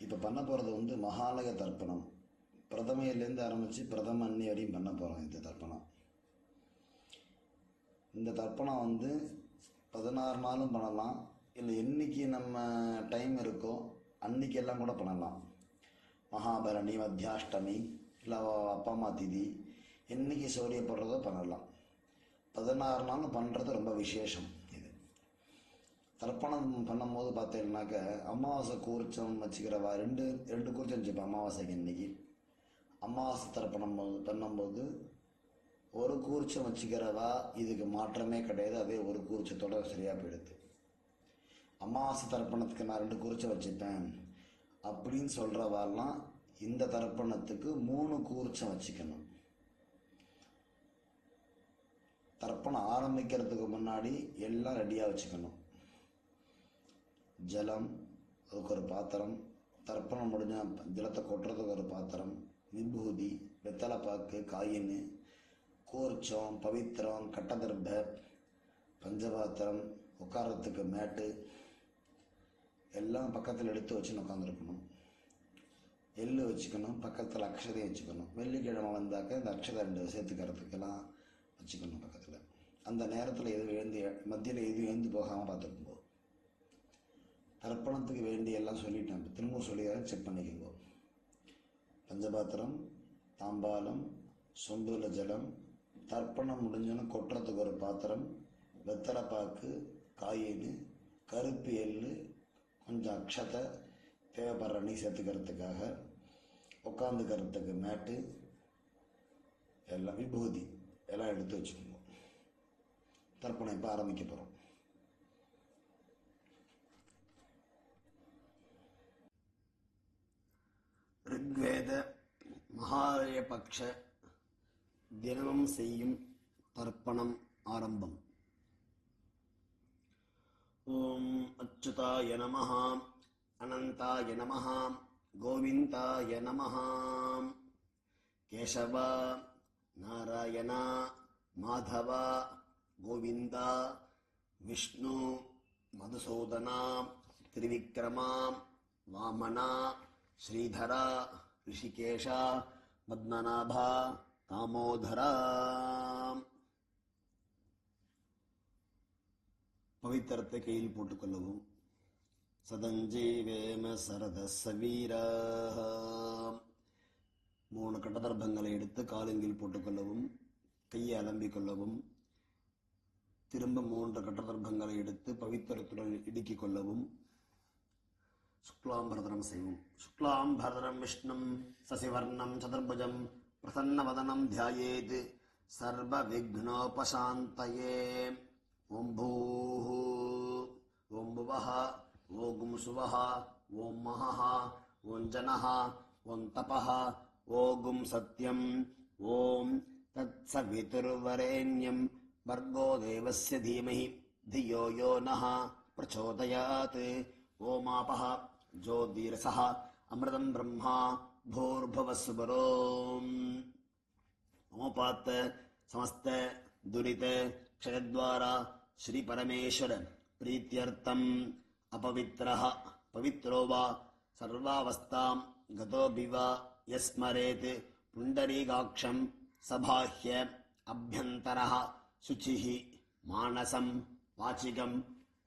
இப்போ பண்ண போகிறது வந்து மகாலய தர்ப்பணம். பிரதமையிலேருந்து ஆரம்பித்து பிரதம அன்னி வரையும் பண்ண போகிறோம். இந்த தர்ப்பணம் வந்து 16 நாளும் பண்ணலாம், இல்லை என்றைக்கு நம்ம டைம் இருக்கோ அன்றைக்கெல்லாம் கூட பண்ணலாம். மகாபரணி, மத்தியாஷ்டமி, இல்லை அப்பா அம்மா திதி, என்றைக்கு சௌரியப்படுறதோ பண்ணலாம். 16 நாள் பண்ணுறது ரொம்ப விசேஷம். இது தர்ப்பணம் பண்ணும்போது பார்த்தீங்கன்னாக்க அமாவாசை கூர்ச்சம் வச்சுக்கிறவா ரெண்டு கூர்ச்சம் வச்சுப்பேன். அமாவாசைக்கு இன்றைக்கி அமாவாசை தர்ப்பணம் பண்ணும்போது ஒரு கூர்ச்சம் வச்சுக்கிறவா இதுக்கு மாற்றமே கிடையாது. அதே ஒரு கூர்ச்சத்தோட சரியாக போயிடுது. அமாவாசை தர்ப்பணத்துக்கு நான் 2 கூர்ச்சம் வச்சுப்பேன் அப்படின்னு சொல்கிறவாலாம் இந்த தர்ப்பணத்துக்கு 3 கூர்ச்சம் வச்சுக்கணும். தர்ப்பணம் ஆரம்பிக்கிறதுக்கு முன்னாடி எல்லாம் ரெடியாக வச்சுக்கணும். ஜலம், அதுக்கு ஒரு பாத்திரம், தர்ப்பணம் முடிஞ்ச ஜலத்தை கொட்டுறதுக்கு ஒரு பாத்திரம், விபூதி, வெத்தலைப்பாக்கு, காயின், கூர்ச்சம், பவித்திரம், கட்டதர்ப, பஞ்சபாத்திரம், உட்காரத்துக்கு மேட்டு எல்லாம் பக்கத்தில் எடுத்து வச்சுன்னு உட்காந்துருக்கணும். எள்ளு வச்சுக்கணும், பக்கத்தில் அக்ஷதையும் வச்சுக்கணும். வெள்ளிக்கிழமை வந்தாக்க இந்த அக்ஷதை 2 சேர்த்துக்கிறதுக்கெல்லாம் வச்சுக்கணும் பக்கத்தில். அந்த நேரத்தில் மத்தியில் எதுவும் எழுந்து போகாமல் பார்த்துக்கும்போ. தர்ப்பணத்துக்கு வேண்டிய எல்லாம் சொல்லிட்டேன். திரும்ப சொல்லிடுறேன், செக் பண்ணிக்கோங்க. பஞ்சபாத்திரம், தாம்பாலம், சொம்புல ஜலம், தர்ப்பணம் முடிஞ்சோன்னு கொட்டுறதுக்கு ஒரு பாத்திரம், வெத்தலைப்பாக்கு, காயின், கருப்பு எள்ளு, கொஞ்சம் அக்ஷதை, தேவைப்படுற நீ சேர்த்துக்கிறதுக்காக, உட்காந்துக்கிறதுக்கு மேட்டு, எல்லாம் விபூதி எல்லாம் எடுத்து வச்சுக்கோங்க. தர்ப்பணம் இப்போ ஆரம்பிக்க போகிறோம். ரிக்வேத மகாலய பக்ஷ தினமும் செய்யும் தர்ப்பணம் ஆரம்பம். ஓம் அச்சுதாய நமஹ, அனந்தாய நமஹ, கோவிந்தாய நமஹ. கேசவ, நாராயண, மாதவ, கோவிந்தா, விஷ்ணு, மதுசூதனா, திரிவிக்ரமா, வாமனா, ஸ்ரீதரா, ரிஷிகேஷா, பத்மநாபா, தாமோதரா. பவித்திரத்தை கையில் போட்டுக்கொள்ளவும். சதஞ்சீவேம சரதசவீரா. 3 கட்டதர்பங்களை எடுத்து காலங்கில் போட்டுக்கொள்ளவும், கையை அலம்பிக்கொள்ளவும். திரும்ப 3 கட்டதர்பங்களை எடுத்து பவித்திரத்துடன் இடுக்கிக் கொள்ளவும். சுக்லாம்பரதனம் செய்வோம். சுக்லாம்பரதனம் விஷ்ணும் சசிவர்ணம் சதுர்புஜம் பிரசன்னவதனம் தியாயேத் சர்வ விக்னோபசாந்தயே. ஓம் பூः, ஓம் புவः, ஓம் சுவः, ஓம் மஹः, ஓம் ஜனः, ஓம் தபः, ஓம் சத்யம், ஓம் தத்சவிதுர்வரேண்யம் भर्गो देवस्य धीमहि धियो यो नः प्रचोदयात्. ओमापः ज्योतिरसः अमृतं ब्रह्मा भूर्भुवस्सुवरो. ओपात् समस्त दुरित क्षयद्वारा श्री परमेश्वर प्रीत्यर्थम अपवित्रः पवित्रो वा सर्वावस्थां गतोऽपि वा यस्मरेत् पुण्डरीकाक्षं सबाह्य अभ्यन्तरः शुचिः मानसं वाचिकं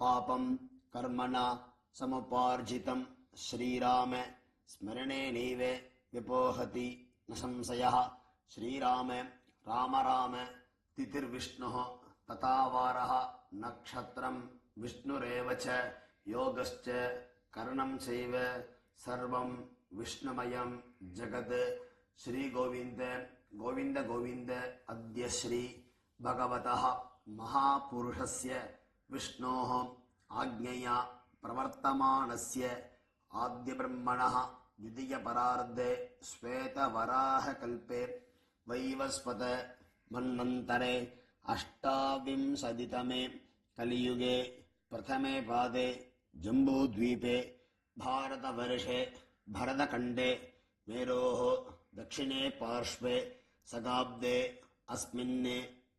पापं कर्मणा समुपार्जितं श्रीराम स्मरणेनैव विपोहति न संशयः. श्रीराम राम राम तिथिर्विष्णुः तथावारः नक्षत्रं विष्णुरेव च योगश्च करणं चैव सर्वं विष्णुमयं जगत्. श्री गोविंद गोविंद गोविंद अद्य श्री भगवतः महापुरुषस्य विष्णोः आज्ञया प्रवर्तमानस्य आद्यब्रह्मणः द्वितीयपरार्धे श्वेतवराहकल्पे वैवस्वत मन्वन्तरे अष्टाविंशतितमे कलियुगे प्रथमे पादे जम्बूद्वीपे भारतवर्षे भरतखण्डे मेरोः दक्षिणे पार्श्वे सगाब्दे अस्मिन्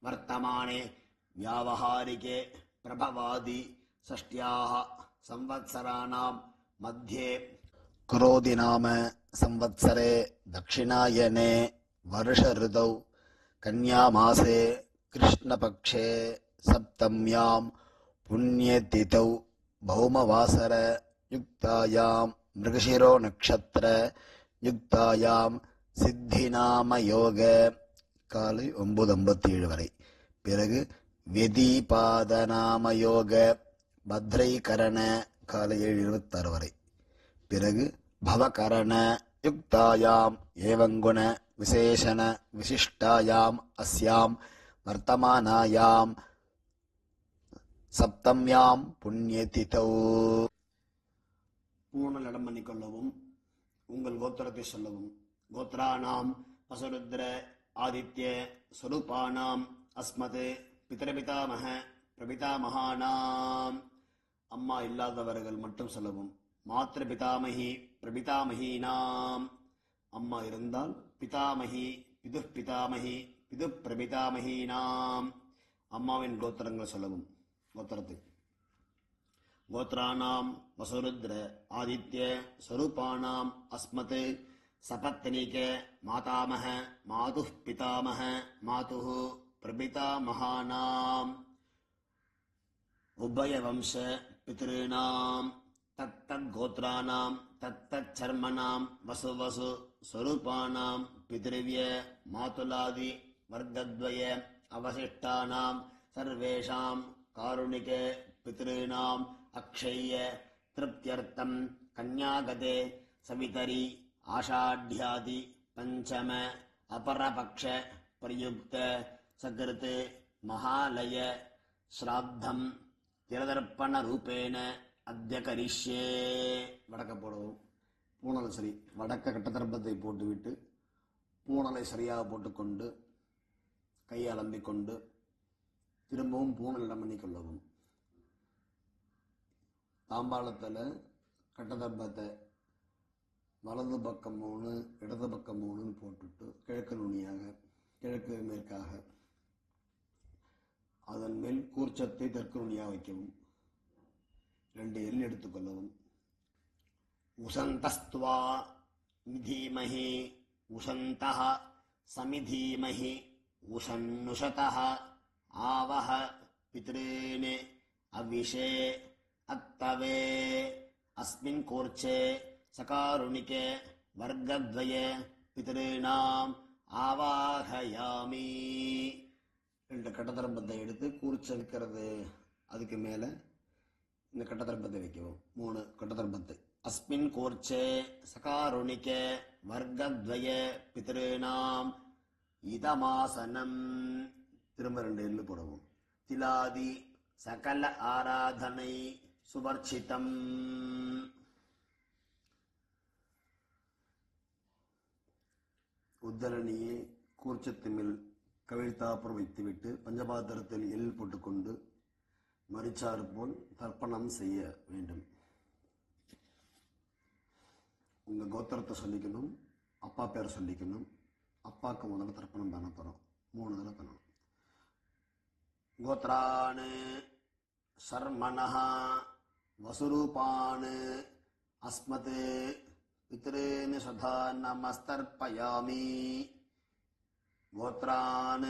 वर्तमाने व्यावहारिके प्रभवादि षष्ट्याः संवत्सराणां मध्ये क्रोधि नाम संवत्सरे दक्षिणायने वर्ष ऋतौ कन्यामासे कृष्णपक्षे सप्तम्यां पुण्यतिथौ भौमवासर युक्तायां मृगशिरो नक्षत्र युक्तायां सिद्धिनाम योग காலை 9:57 வரை. பிறகு வெதிபாதநாம யோக பத்ரைகரண காலை 7:26 வரை. பிறகு பவகரண யுக்தாயாம் ஏவங்குண விசேஷண விசிஷ்டாயாம் அஸ்யாம் வர்த்தமானாயாம் சப்தம்யாம் புண்ணியதிதௌ. பூர்ண நடம் பண்ணிக்கொள்ளவும், உங்கள் கோத்திரத்தை சொல்லவும். கோத்ராணாம் வசுருத்ர ஆதித்ய ஸ்வரூபானாம் அஸ்மத் பிதரபிதாமக பிரபிதாமகானாம். அம்மா இல்லாதவர்கள் மட்டும் சொல்லவும். மாத்ரு பிதாமகி பிரபிதாமகீனாம். அம்மா இருந்தால் பிதாமகி பிது பிதாமகி பிது பிரபிதாமகீனாம். அம்மாவின் கோத்திரங்கள் சொல்லவும். கோத்திரத்தை கோத்ராணாம் வசுருத்ர ஆதித்ய ஸ்வரூபானாம் அஸ்மத் சபத்னிக மாதாமக மாதுः பிதாமக மாதுः பிரபிதாமகானாம் உபயவம்ச பித்ருணாம் தத்தத்கோத்ராணாம் தத்தச்சர்மணாம் வசுவசு ஸ்வரூபானாம் பித்ருவ்ய மாதுலாதி வர்க்கத்வய அவசிஷ்டானாம் சர்வேஷாம் காருணிக பித்ருணாம் அக்ஷய்ய திருப்தியர்த்தம் கன்யாகதே சவிதரி ஆஷாಢ்யாதி பஞ்சம அபரபக்ஷ பிரயுக்த சகிருத் மகாலய ஸ்ராத்தம் திரதர்ப்பண ரூபேண அத்ய கரிஷ்யே. வடக்க போடவும். பூணலை சரி, வடக்க கட்டதர்ப்பத்தை போட்டுவிட்டு பூணலை சரியாக போட்டுக்கொண்டு கையை அலம்பிக்கொண்டு திரும்பவும் பூணலிடம் பண்ணிக்கொள்ளவும். தாம்பாளத்தில் கட்டதர்ப்பத்தை வலது பக்கம் 3 இடது பக்கம் 3 போட்டுட்டு கிழக்கு நுனியாக கிழக்கு மேற்காக அதன் மேல் கூர்ச்சத்தை தெற்கு நுனியாக வைக்கவும். 2 எல் எடுத்துக்கொள்ளவும். உசந்தஸ்துவா மிதீமஹி உசந்தஹ சமிதீமஹி உஷன்னுஷதஹ ஆவஹ பித்ரீன் அவிஷே அத்தவே அஸ்மின் கூர்ச்சே சகாருணிகே வர்க்கத்வய பித்ருணாம் ஆவாஹயாமி. 2 கட்டதர்ப்பத்தை எடுத்து கூர்ச்ச வைக்கிறது, அதுக்கு மேலே இந்த கட்டதர்ப்பத்தை வைக்கவும். 3 கட்டதர்ப்பத்தை. அஸ்மின் கூர்ச்சே சகாருணிகே வர்க்கத்வய பித்ருணாம் இதமாசனம். திரும்ப 2 எள்ளு போடவும். திலாதி சகல ஆராதனை சுவர்ச்சிதம். உத்தரணியை கூர்ச்சத்து மேல் கவிழ்த்தாப்புறம் வைத்துவிட்டு பஞ்சபாத்திரத்தில் எள் போட்டுக்கொண்டு மரிச்சாறு போல் தர்ப்பணம் செய்ய வேண்டும். உங்கள் கோத்திரத்தை சொல்லிக்கணும், அப்பா பேரை சொல்லிக்கணும். அப்பாவுக்கு முதல்ல தர்ப்பணம் பண்ண போகிறோம். 3 தடவை பண்ணணும். கோத்ரான் சர்மணஹ வசுரூபான் அஸ்மத் பித்ருன் சதா நமஸ்தர்ப்பயாமி. கோத்ரான்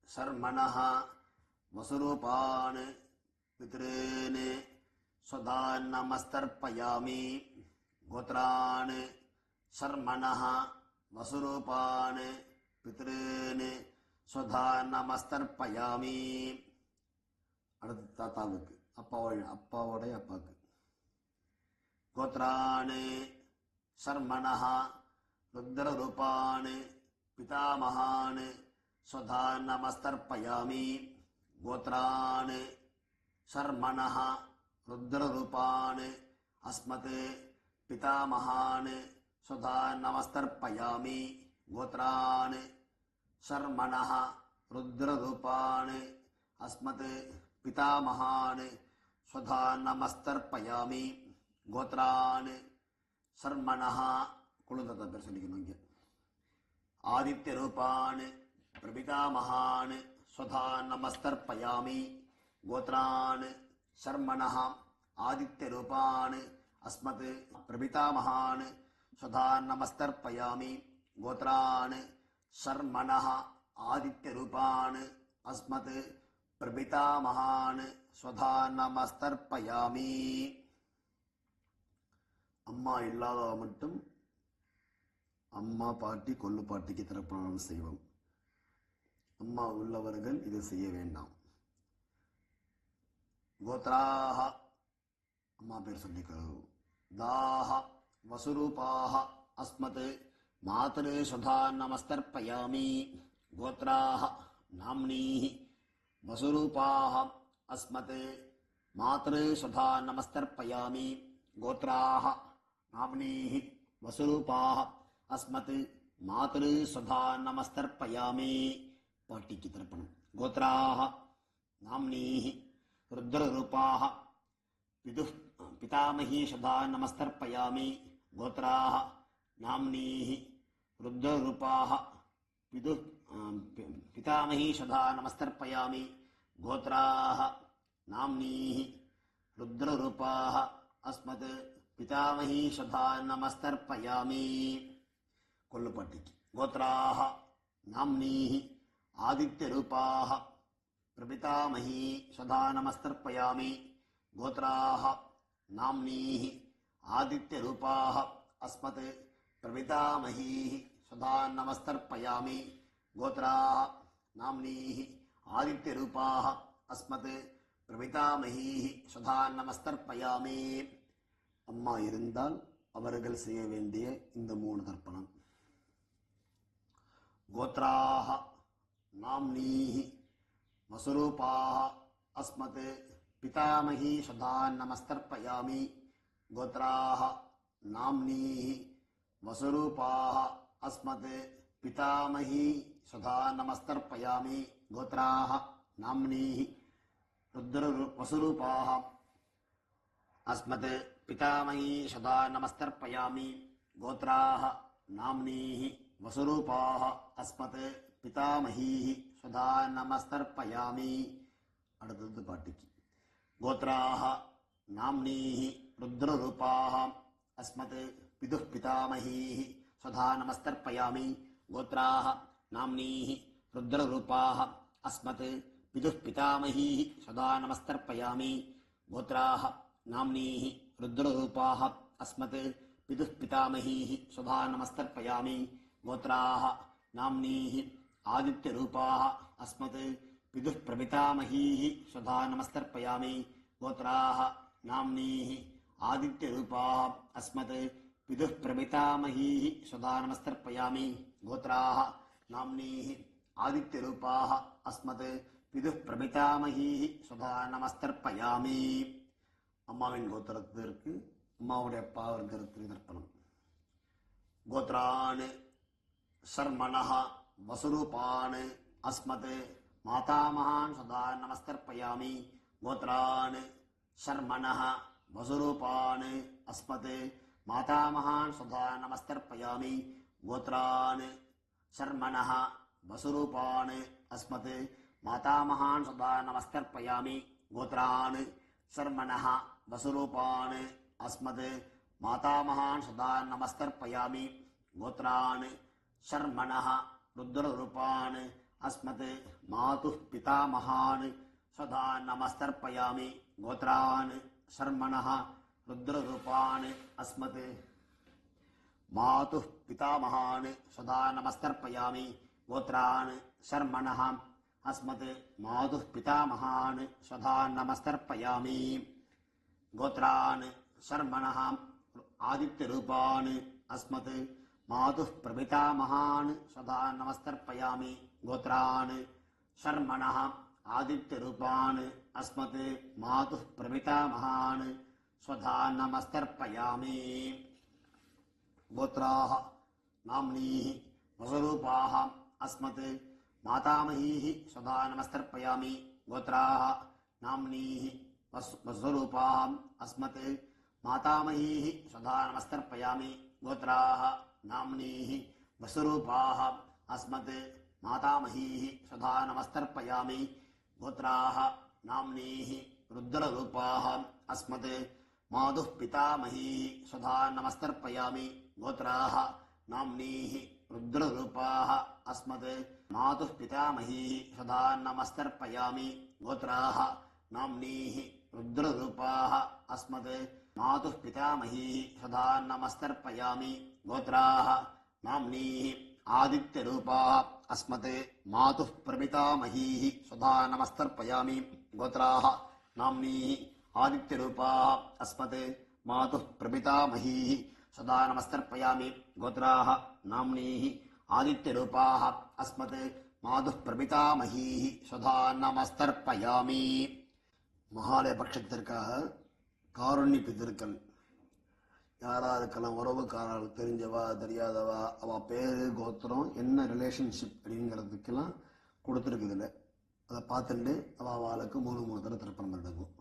சர்மணஹ வசுரூபான் பித்ருன் சதா நமஸ்தர்ப்பயாமி. கோத்ரான் சர்மணஹ வசுரூபான் பித்ருன் சதா நமஸ்தர்ப்பயாமி. அடுத்து தாத்தாவுக்கு, அப்பாவோடைய அப்பாவுக்கு. கோத்ரான் சர்மணஹ ருத்ரரூபான் பிதாமகான் ஸ்வதா நமஸ்தர்ப்பயாமி. கோத்ரான் சர்மணஹ ருத்ரரூபான் அஸ்மத் பிதாமகான் ஸ்வதா நமஸ்தர்ப்பயாமி. கோத்ரான் சர்மணஹ ருத்ரரூபான் அஸ்மத் பிதாமகான் ஸ்வதா நமஸ்தர்ப்பயாமி. கோத்ரான் சர்மணஹ குழுந்தத்தை பேர் சொல்லிக்கணும். இங்கே ஆதித்ய ரூபான் பிரபிதாமகான் ஸ்வதா நமஸ்தர்ப்பயாமி. கோத்ரான் சர்மணஹ ஆதித்ய ரூபான் अस्मत् प्रपितामहान् स्वधान् नमस्तर्पयामि गोत्रान् शर्मणः आदित्यरूपान् अस्मत् प्रपितामहान् स्वधान् नमस्तर्पयामि அம்மா இல்லாதவ மட்டும் அம்மா பாட்டி கொள்ளு பாட்டிக்கு தர்ப்பணம் செய்வோம். அம்மா உள்ளவர்கள் இதை செய்ய வேண்டாம். கோத்ராஹ அம்மா பேர் சொல்லிக்கிறது. தாஹ வசுரூபாஹ அஸ்மத் மாத்ரு சுதான் நமஸ்தர்ப்பயாமி கோத்ராஹ நாம்னீஹி வசுரூபாஹ அஸ்மத் மாத்ரு சுதான் நமஸ்தர்ப்பயாமி கோத்ராஹ நாம்னீஹி வசுரூபாஹ அஸ்மத் மாத்ரு சுதான் நமஸ்தர்ப்பயாமி பாட்டிக்கு தர்ப்பணம். கோத்ராஹ நாம்னீஹி ருத்ரரூபாஹ पितामही सुधान् नमस्तर्पयामि गोत्राः नाम्नीः रुद्ररूपाः पितामही सुधान् नमस्तर्पयामि गोत्राः नाम्नीः रुद्ररूपाः अस्मत् पितामही सुधान् नमस्तर्पयामि कोल्लुपट्टिक्कि गोत्राः नाम्नीः आदित्यरूपाः प्रपितामही सुधान् नमस्तर्पयामि गोत्राः नाम्नीः आदित्यरूपाः अस्मत् प्रपितामहीः सुधान् नमस्तर्पयामि गोत्राः नाम्नीः आदित्यरूपाः अस्मत् प्रपितामहीः सुधान् नमस्तर्पयामि. அம்மா இருந்தால் அவர்கள் செய்ய வேண்டிய இந்த 3 தர்ப்பணம். கோத்ராஹ நாம்னீஹி வசுரூபாஹ அஸ்மத் पितामही सुधान् नमस्तर्पयामि गोत्राः नाम्नीः वसुरूपाः अस्मत् पितामही सुधान् नमस्तर्पयामि गोत्राः नाम्नीः वसुरूपाः अस्मत् पितामही सुधान् नमस्तर्पयामि गोत्राः नाम्नीः वसुरूपाः अस्मत् पितामहीः सुधान् नमस्तर्पयामि. அடுத்தது பாட்டிக்கு. गोत्राः नाम्नीः रुद्ररूपाः अस्मत् पितुः पितामहीः सुधान् नमस्तर्पयामि गोत्राः नाम्नीः रुद्ररूपाः अस्मत् पितुः पितामहीः सुधान् नमस्तर्पयामि गोत्राः नाम्नीः रुद्ररूपाः अस्मत् पितुः पितामहीः सुधान् नमस्तर्पयामि गोत्राः नाम्नीः आदित्यरूपाः अस्मत् पितुः प्रपितामहीः सुधान् नमस्तर्पयामि गोत्राः नाम्नीः आदित्यरूपाः अस्मत् पितुः प्रपितामहीः सुधान् नमस्तर्पयामि गोत्राः नाम्नीः आदित्यरूपाः अस्मत् पितुः प्रपितामहीः सुधान् नमस्तर्पयामि. அம்மாவின் கோத்திரத்திற்கு அம்மாவுடைய அப்பா வர்க்கத்திற்கு தர்ப்பணம். கோத்ரான் சர்மணः வசுரூபான் அஸ்மத் मातामहान् सुधान् नमस्तर्पयामि गोत्रान् शर्मणः वसुरूपान् अस्मत् मातामहान् सुधान् नमस्तर्पयामि गोत्रान् शर्मणः वसुरूपान् अस्मत् मातामहान् सुधान् नमस्तर्पयामि गोत्रान् शर्मणः वसुरूपान् अस्मत् मातामहान् सुधान् नमस्तर्पयामि गोत्रान् शर्मणः रुद्ररूपान् अस्मत् मातुः पितामहान् सुधान् नमस्तर्पयामि गोत्रान् शर्मणः रुद्ररूपान् अस्मत् मातुः पितामहान् सुधान् नमस्तर्पयामि गोत्रान् शर्मणः अस्मत् मातुः पितामहान् सुधान् नमस्तर्पयामि गोत्रान् शर्मणः आदित्यरूपान् अस्मत् मातुः प्रपितामहान् सुधान् नमस्तर्पयामि गोत्रान् शर्मणः आदित्यरूपान् अस्मत् मातुः प्रपितामहान् सुधान् नमस्तर्पयामि. गोत्राः नाम्नीः वसुरूपाः अस्मत् मातामहीः सुधान् नमस्तर्पयामि गोत्राः नाम्नीः वसुरूपाः अस्मत् मातामहीः सुधान् नमस्तर्पयामि गोत्राः नाम्नीः वसुरूपाः अस्मत् मातामहीः सुधान् नमस्तर्पयामि गोत्राः नाम्नीः रुद्ररूपाः अस्मत् मातुः पितामही स्वधा नमस्तर्पयामि गोत्राः नाम्नीः रुद्ररूपाः अस्मत् मातुः पितामही स्वधा नमस्तर्पयामि गोत्राः नाम्नीः रुद्ररूपाः अस्मत् मातुः पितामही स्वधा नमस्तर्पयामि गोत्राः नाम्नीः आदित्यरूपाः अस्मत् मातुः प्रपितामहीः स्वधा नमस्तर्पयामि गोत्राः नाम्नीः आदित्यरूपाः अस्मत् मातुः प्रपितामहीः स्वधा नमस्तर्पयामि गोत्राः नाम्नीः आदित्यरूपाः अस्मत् मातुः प्रपितामहीः स्वधा नमस्तर्पयामि. மகாலய பட்சத்திற்காக காருண்ய பிதர்கள் யாரா இருக்கலாம், உறவுக்காரர்கள், தெரிஞ்சவா தெரியாதவா, அவ பேரு கோத்திரம் என்ன ரிலேஷன்ஷிப் அப்படிங்கிறதுக்கெல்லாம் கொடுத்துருக்குதுல. அதை பார்த்துட்டு அவளுக்கு 3 தடவை தர்ப்பணம் பண்ணிடுவோம்.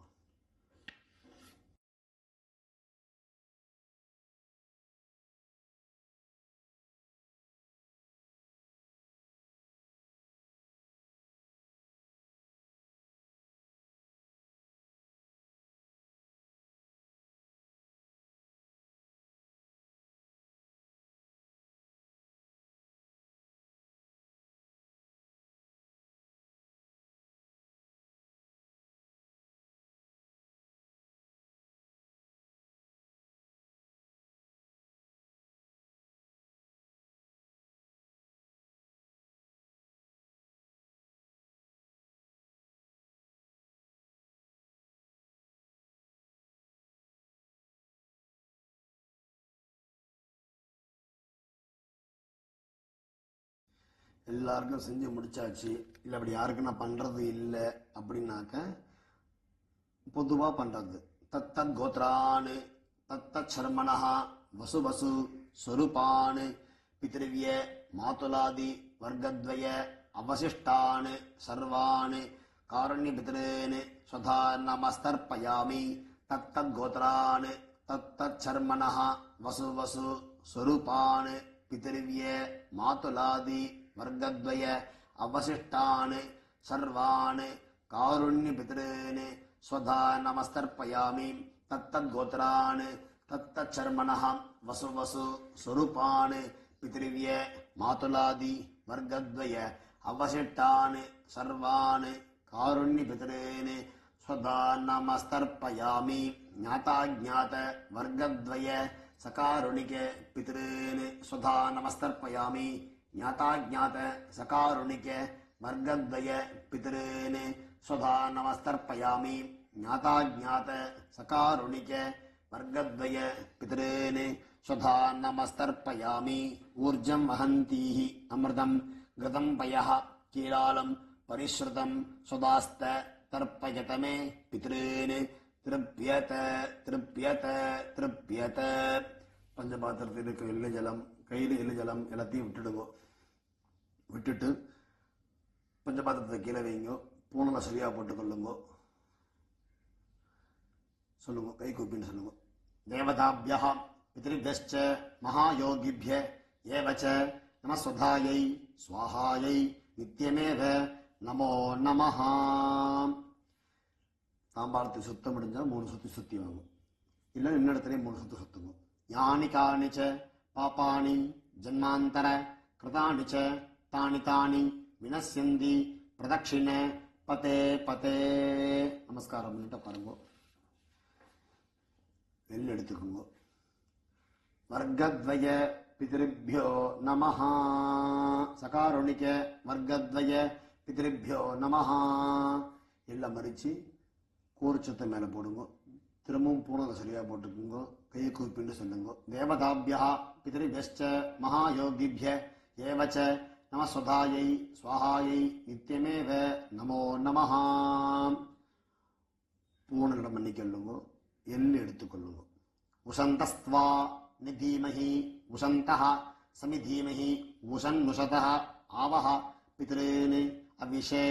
எல்லாருக்கும் செஞ்சு முடிச்சாச்சு. இல்லை அப்படி யாருக்கு நான் பண்றது இல்லை அப்படின்னாக்க பொதுவா பண்றது. தத்தத் கோத்ரான் தத்தத் சர்மணஹ வசு வசு ஸ்வரூபான் பித்ருவ்ய மாதுலாதி வர்க்கத்வய அவசிஷ்டான் சர்வான் காருண்ய பித்ரேன் ஸ்வதா நமஸ்தர்ப்பயாமி. தத்தத் கோத்ரான் தத்தத் சர்மணஹ வசு வசு ஸ்வரூபான் பித்ருவ்ய மாதுலாதி वर्गद्वय अवशिष्टान् सर्वान् कारुण्य पितॄन् स्वधा नमस्तर्पयामि. तत्तद्गोत्रान् तत्तच्चर्मणः वसु वसु स्वरूपान् पितृव्य मातुलादि वर्गद्वय अवशिष्टान् सर्वान् कारुण्य पितॄन् स्वधा नमस्तर्पयामि. ज्ञाताज्ञात वर्गद्वय सकारुणिक पितॄन् स्वधा नमस्तर्पयामि. ज्ञाताज्ञात सकारुणिक वर्गद्वय पितॄन् स्वधा नमस्तर्पयामि. ज्ञाताज्ञात सकारुणिक वर्गद्वय पितॄन् स्वधा नमस्तर्पयामि. ऊर्जं वहन्तीः अमृतं घृतं पयः कीलालं परिश्रुतं स्वदास्त तर्पयत मे पितॄन् तृप्यत तृप्यत तृप्यत. பஞ்சபாத்திரத்தில் இருக்க எள்ளு ஜலம், கையில் எள்ளு ஜலம் எல்லாத்தையும் விட்டுட்டு பஞ்சபாத்திரத்தை கீழே வைங்க. பூனலை சரியா போட்டுக்கொள்ளுங்க. சொல்லுங்க, கை கூப்பின்னு சொல்லுங்க. தேவதாபியः பித்ருभ्यश्च மகாயோகிभ्य ஏவச்ச நமஸ்வதாயை ஸ்வாஹாயை நித்யமேவ நமோ நமஹ. தாம்பாளத்தை சுத்த முடிஞ்சா 3 சுத்தி சுத்தி வாங்க. இல்லை இன்னிடத்துலேயே 3 சுத்து சுத்துங்க. யானி காணி ச பாபாணி ஜன்மாந்தர கிருதாணி ச தானி தானி வினஸ்யந்தி பிரதட்சிண பதே பதே. நமஸ்காரம் பண்ணிட்டு பாருங்க. வெளில எடுத்துக்கோங்க. வர்க்கத்வய பித்ருभ्यो நமஹ. சகாருணிக வர்க்கத்வய பித்ருभ्यो நமஹ. எல்லாம் மறிச்சு கூர்ச்சத்தை மேலே போடுங்க. திரும்பவும் பூனலை சரியா போட்டுக்குங்க. கையை கூப்பிட்டு சொல்லுங்க. தேவதாபியா பித்ருभ्यश्च மகாயோகிभ्य ஏவச்ச நமஸ்வதாயை ஸ்வாஹாயை நித்யமேவ நமோ நமஹ. பூனலிடம் மன்னிக்கொள்ளுங்க. எள்ளு எடுத்துக்கொள்ளுங்க. உஷந்தஸ்த்வா நிதீமஹி உஷந்தஹ சமிதீமஹி உஷன்னுஷதஹ ஆவஹ பித்ரீன் அவிஷே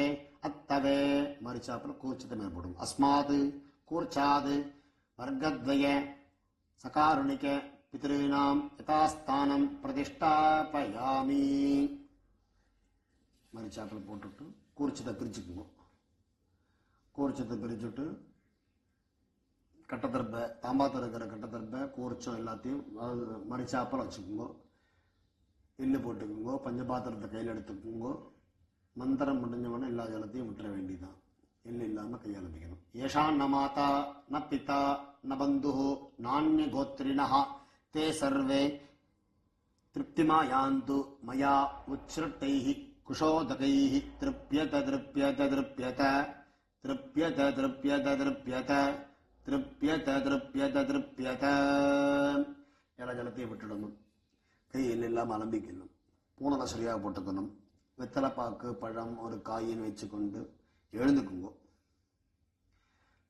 அத்தவே. மறிச்சாப்புல கூர்ச்சத்தை மேலே போடுங்க. அஸ்மாத் கூர்ச்சாது வர்க்கத்வய சகாருணிக பித்ருணாம் யதாஸ்தானம் பிரதிஷ்டாபயாமி. மறிச்சாப்புல போட்டுட்டு கூர்ச்சத்தை பிரிச்சுக்குங்க. கூர்ச்சத்தை பிரிச்சுட்டு கட்டத்தர்பை தாம்பாத்தில் இருக்கிற கட்டத்தர்பை கூர்ச்சம் எல்லாத்தையும் மறிச்சாப்பில் வச்சுக்கோங்க. எள்ளு போட்டுக்குங்கோ. பஞ்சபாத்திரத்தை கையில் எடுத்துக்குங்கோ. மந்திரம் முடிஞ்சவொடனே எல்லா ஜலத்தையும் விட்டுற வேண்டிதான். எள்ளு இல்லாமல் கையாளம்பிக்கணும். ஏஷான் ந மாதா ந பிதா ந பந்து நானிய கோத்திரிணா தே சர்வே திருப்திமா யாந்து மயா உச்ருட்டைஹி குஷோதகைஹி திருப்யத திருப்யத திருப்யத திருப்யத திருப்யத திருப்யத திருப்யத திருப்யத திருப்யத. எல்லா ஜலத்தையும் விட்டுடணும். கையில் இல்லாமல் அலம்பிக்கணும். பூனலை சரியாக போட்டுக்கணும். வெத்தலைப்பாக்கு பழம் ஒரு காயின்னு வச்சுக்கொண்டு எழுந்துக்குங்கோ.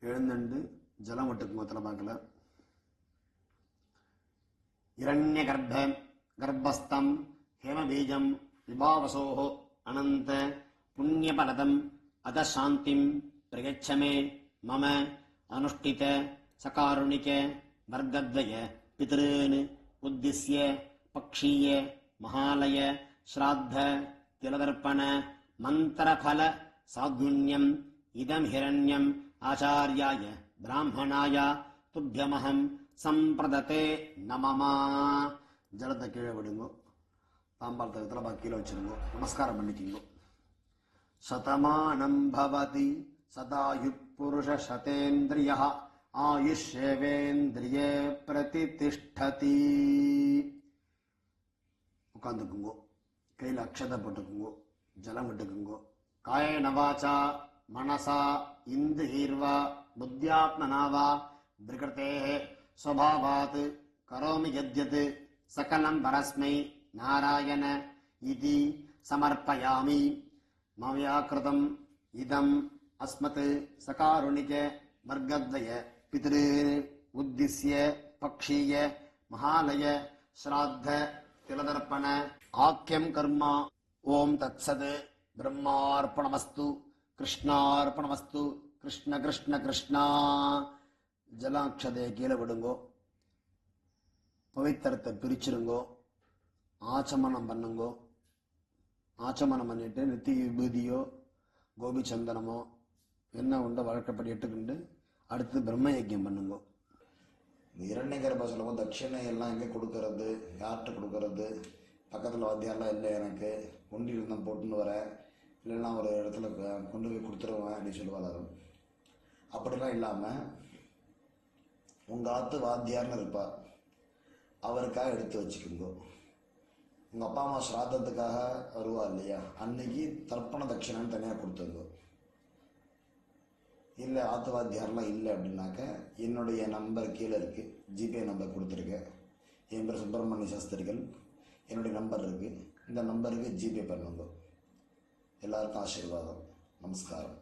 எழுந்துண்டு ஜலம் விட்டுக்குங்க. வெத்தலைப்பாக்கில் இரண்ய கர்ப்பஸ்தம் ஹேமபீஜம் விபாவசோஹோ அனந்த புண்ணியபலதம் அத சாந்திம் பிரயச்சமே மம அனுஷ்டித சகாருணிக வர்க்கத்வய பித்ருன் உத்திஸ்ய பக்ஷீய மகாலய ஸ்ராத்த திலதர்ப்பண மந்திரபல சாத்யுன்யம் இதம் ஹிரண்யம் ஆச்சார்யாய பிராமணாய துப்யமஹம் சம்பிரததே நமமா. ஜலத்தை கீழே விடுங்கோ. தாம்பாளத்தை வெத்தலைப்பா கீழே வச்சிருங்கோ. நமஸ்காரம் பண்ணிக்கிங்கோ. சதமானம் பவதி சதாயு புருஷ சதேந்திரிய ஆயுஷ்யவேந்திரியே பிரதிதிஷ்டதி. உட்காந்துக்குங்கோ. கையில் அக்ஷதை போட்டுக்குங்கோ. ஜலம் விட்டுக்குங்கோ. காயேன வாசா மனசா இந்திரிர்வா புத்தியாத்மனாவா விருக்ருதேஹ ஸ்வபாவாத் கரோமி யத்யத் சகலம் பரஸ்மை நாராயண இதி சமர்ப்பயாமி. மமயா கிருதம் இதம் அஸ்மத் சகாருணிக வர்க்கத்வய பித்ருன் உத்திஸ்ய பக்ஷீய மகாலய ஸ்ராத்த திலதர்ப்பண ஆக்கியம் கர்மா. ஓம் தத்சத். பிரம்மார்ப்பணமஸ்து. கிருஷ்ணார்ப்பணமஸ்து. கிருஷ்ண கிருஷ்ண கிருஷ்ணா. ஜலாட்சதையை கீழே விடுங்கோ. பவித்திரத்தை பிரிச்சிருங்கோ. ஆச்சமனம் பண்ணுங்கோ. ஆச்சமனம் பண்ணிட்டு நித்தி விபூதியோ கோபி சந்தனமோ என்ன உண்டோ வழக்கப்படி எட்டுக்கிண்டு அடுத்து பிரம்ம யஜ்யம் பண்ணுங்கோ. இரண்ய கர்ப்ப சொல்லும்போது தட்சிணை எல்லாம் எங்கே கொடுக்கறது, யார்கிட்ட கொடுக்கறது, பக்கத்தில் வாத்தியாரெலாம் இல்லை, எனக்கு கொண்டு இருந்தேன் போட்டுன்னு வரேன், இல்லைன்னா ஒரு இடத்துல கொண்டு போய் கொடுத்துருவேன் அப்படின்னு சொல்லுவாள். அப்படிலாம் இல்லாமல் உங்கள் ஆத்து வாத்தியார்னு இருப்பார், அவருக்காக எடுத்து வச்சுக்கோங்க. உங்கள் அப்பா அம்மா ஸ்ராத்தத்துக்காக வருவா இல்லையா, அன்னைக்கு தர்ப்பண தட்சிணான்னு தனியாக கொடுத்துருங்க. இல்லை ஆத்து வாத்தியாரெலாம் இல்லை அப்படின்னாக்க என்னுடைய நம்பர் கீழே இருக்குது, ஜிபே நம்பர் கொடுத்துருக்கேன். என் பேர் சுப்பிரமணிய சாஸ்திரிகள், என்னுடைய நம்பர் இருக்குது, இந்த நம்பருக்கு ஜிபே பண்ணுங்க. எல்லாருக்கும் ஆசீர்வாதம். நமஸ்காரம்.